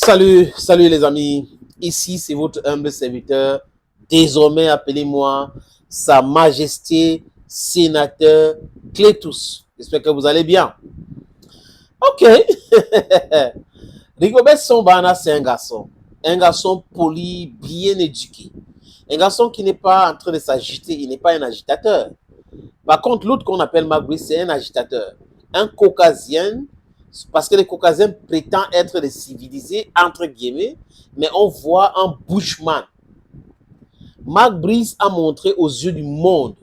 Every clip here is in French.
Salut les amis. Ici, c'est votre humble serviteur. Désormais, appelez-moi Sa Majesté Sénateur Clétus. J'espère que vous allez bien. Ok. Rigobert Sombana, c'est un garçon. Un garçon poli, bien éduqué. Un garçon qui n'est pas en train de s'agiter. Il n'est pas un agitateur. Par contre, l'autre qu'on appelle Magui, c'est un agitateur. Un caucasien, parce que les caucasiens prétendent être des civilisés, entre guillemets, mais on voit un bushman. Mark Brice a montré aux yeux du monde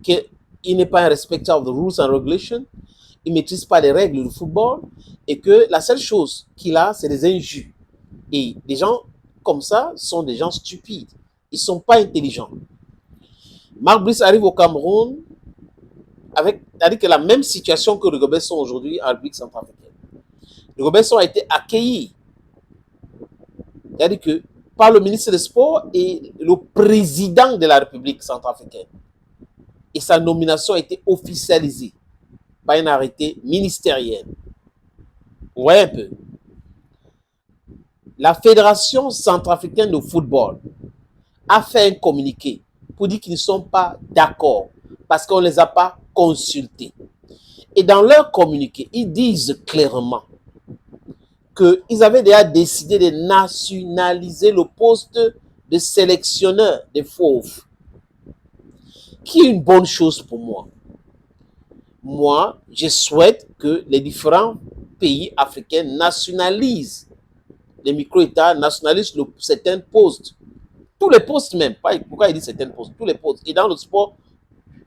qu'il n'est pas un respecteur des rules and regulations, il ne maîtrise pas les règles du football, et que la seule chose qu'il a, c'est des injures. Et des gens comme ça sont des gens stupides. Ils ne sont pas intelligents. Mark Brice arrive au Cameroun avec la même situation que Rigobert Song aujourd'hui en République centrafricaine. Rigobert Song a été accueilli, c'est-à-dire que par le ministre des Sports et le président de la République centrafricaine. Et sa nomination a été officialisée par un arrêté ministériel. Vous voyez un peu. La Fédération centrafricaine de football a fait un communiqué pour dire qu'ils ne sont pas d'accord parce qu'on ne les a pas consultés. Et dans leur communiqué, ils disent clairement qu'ils avaient déjà décidé de nationaliser le poste de sélectionneur des fauves, qui est une bonne chose pour moi. Moi, je souhaite que les différents pays africains nationalisent les micro-États, nationalisent certains postes, tous les postes même, pourquoi il dit certains postes, tous les postes, et dans le sport,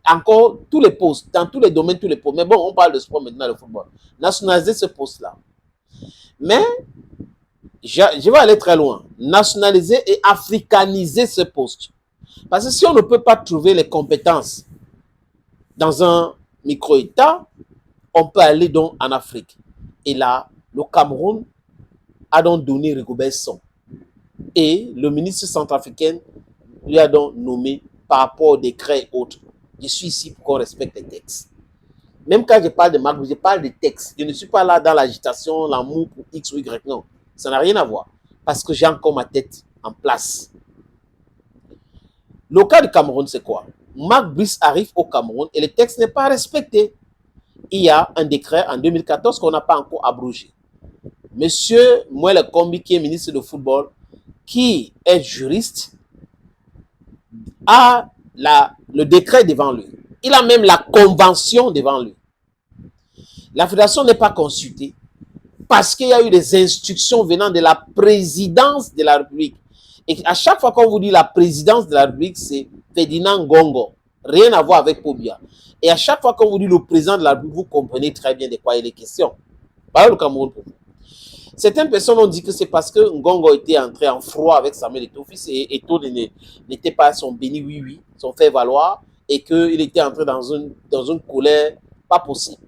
encore tous les postes, dans tous les domaines, tous les postes, mais bon, on parle de sport maintenant, le football, nationaliser ce poste-là. Mais, je vais aller très loin, nationaliser et africaniser ce poste. Parce que si on ne peut pas trouver les compétences dans un micro-État, on peut aller donc en Afrique. Et là, le Cameroun a donc donné Rigobert Song. Et le ministre centrafricain lui a donc nommé par rapport au décret et autres. Je suis ici pour qu'on respecte les textes. Même quand je parle de Marc, je parle des textes. Je ne suis pas là dans l'agitation, l'amour pour X ou Y. Non, ça n'a rien à voir. Parce que j'ai encore ma tête en place. Le cas du Cameroun, c'est quoi? Mark Brice arrive au Cameroun et le texte n'est pas respecté. Il y a un décret en 2014 qu'on n'a pas encore abrogé. Monsieur Mouele Kombi, qui est ministre de football, qui est juriste, a le décret devant lui. Il a même la convention devant lui. La fédération n'est pas consultée parce qu'il y a eu des instructions venant de la présidence de la République. Et à chaque fois qu'on vous dit la présidence de la République, c'est Ferdinand Ngongo. Rien à voir avec Pobia. Et à chaque fois qu'on vous dit le président de la République, vous comprenez très bien de quoi il est question. Voilà le Cameroun pour vous. Certaines personnes ont dit que c'est parce que Ngongo était entré en froid avec Samuel Eto'o-Fils et Eto'o n'était pas son béni oui-oui, son fait valoir, et qu'il était entré dans une colère pas possible.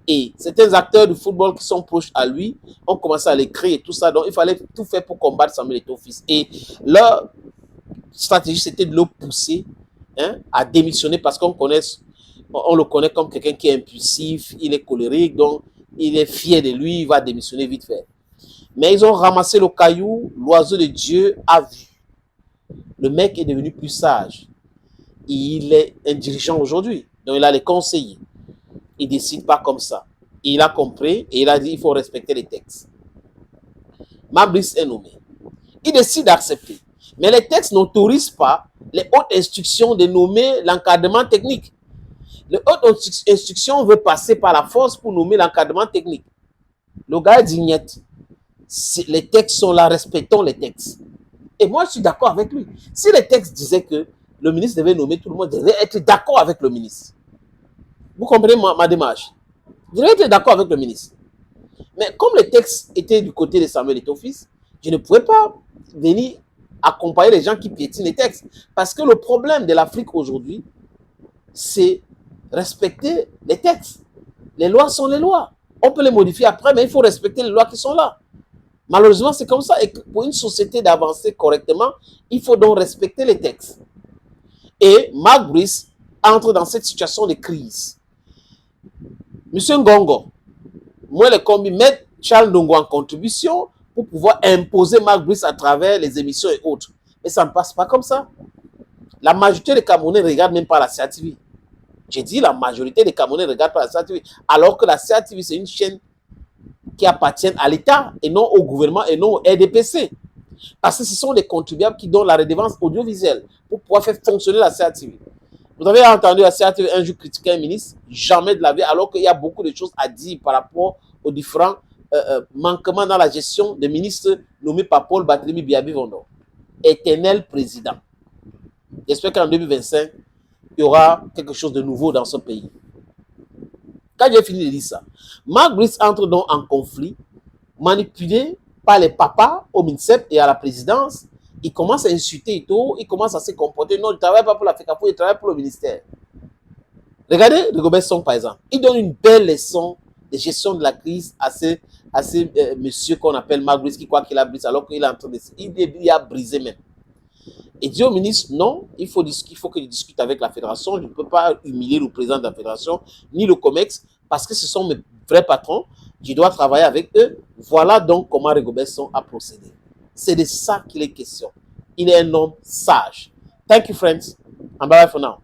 Et certains acteurs du football qui sont proches à lui ont commencé à l'écrire et tout ça. Donc, il fallait tout faire pour combattre Samuel Eto'o-Fils. Et leur stratégie, c'était de le pousser à démissionner parce on le connaît comme quelqu'un qui est impulsif, il est colérique, donc il est fier de lui, il va démissionner vite fait. Mais ils ont ramassé le caillou, l'oiseau de Dieu a vu. Le mec est devenu plus sage. Il est un dirigeant aujourd'hui, donc il a les conseillers. Il ne décide pas comme ça. Il a compris et il a dit qu'il faut respecter les textes. Mabris est nommé. Il décide d'accepter. Mais les textes n'autorisent pas les hautes instructions de nommer l'encadrement technique. Les hautes instructions veulent passer par la force pour nommer l'encadrement technique. Le gars dit niet. Les textes sont là, respectons les textes. Et moi, je suis d'accord avec lui. Si les textes disaient que le ministre devait nommer tout le monde, devait être d'accord avec le ministre. Vous comprenez ma démarche? Je devais être d'accord avec le ministre. Mais comme les textes étaient du côté de Samuel Eto'o-Fils, je ne pouvais pas venir accompagner les gens qui piétinent les textes. Parce que le problème de l'Afrique aujourd'hui, c'est respecter les textes. Les lois sont les lois. On peut les modifier après, mais il faut respecter les lois qui sont là. Malheureusement, c'est comme ça. Et pour une société d'avancer correctement, il faut donc respecter les textes. Et Mark Brice entre dans cette situation de crise. Monsieur Ngongo, moi, les combis mettent Charles Ndongo en contribution pour pouvoir imposer Marc Brice à travers les émissions et autres. Mais ça ne passe pas comme ça. La majorité des Camerounais ne regardent même pas la CATV. J'ai dit la majorité des Camerounais ne regardent pas la CATV, alors que la CATV, c'est une chaîne qui appartient à l'État et non au gouvernement et non au RDPC. Parce que ce sont les contribuables qui donnent la redevance audiovisuelle pour pouvoir faire fonctionner la CATV. Vous avez entendu la CATV un jour critiquer un ministre? Jamais de la vie, alors qu'il y a beaucoup de choses à dire par rapport aux différents manquements dans la gestion des ministres nommés par Paul Barthélémy Biabi-Vondor. Éternel président. J'espère qu'en 2025, il y aura quelque chose de nouveau dans ce pays. Quand j'ai fini de dire ça, Marc Brice entre donc en conflit, manipulé par les papas au MINSEP et à la présidence. Il commence à insulter et tout, il commence à se comporter. Non, il ne travaille pas pour la FECAFO, il travaille pour le ministère. Regardez Rigobert Song, par exemple. Il donne une belle leçon de gestion de la crise à ce monsieur qu'on appelle Marc Brice, qui croit qu'il a brisé, alors qu'il est en train de... Il a brisé même. Et dit au ministre, non, il faut que je discute avec la fédération. Je ne peux pas humilier le président de la fédération, ni le COMEX, parce que ce sont mes vrais patrons. Je dois travailler avec eux. Voilà donc comment Rigobert Song a procédé. C'est de ça qu'il est question. Il est un homme sage. Thank you, friends. And bye for now.